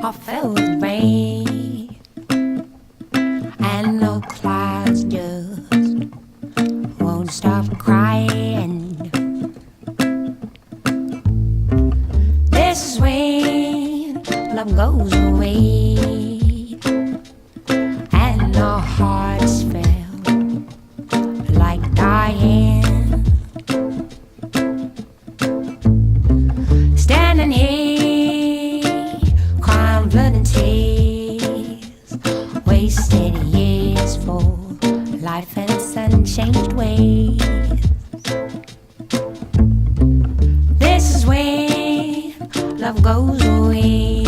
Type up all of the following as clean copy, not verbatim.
I felt the rain, and the clouds just won't stop crying. This is when love goes away, and our hearts feel like dying. Standing here, crying blood and tears, wasted years for life in its unchanged ways. This is when love goes away,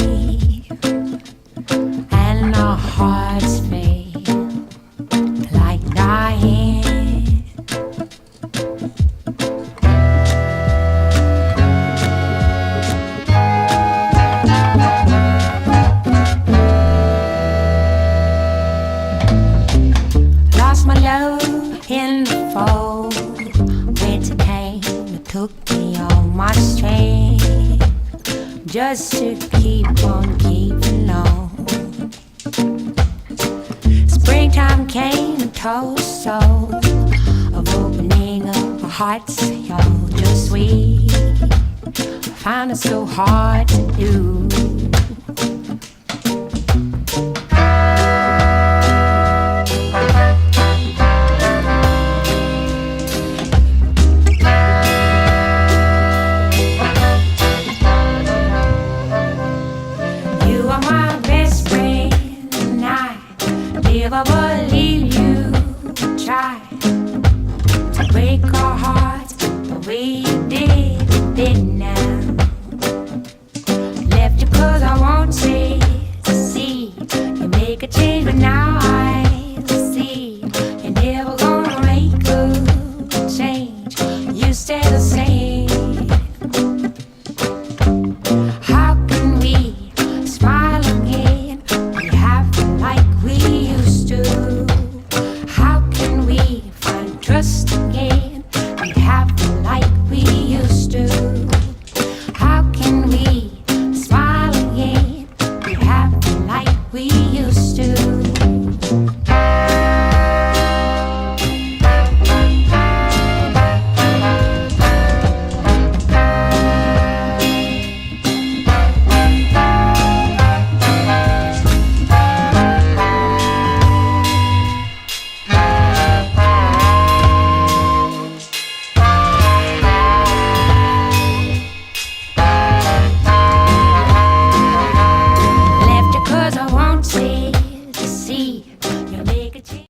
and our hearts feel like dying. Lost my love in the fall, winter came and took me all my strength, just to keep on keeping on. Springtime came and told us so of opening up our hearts, y'all, just we found it so hard to do.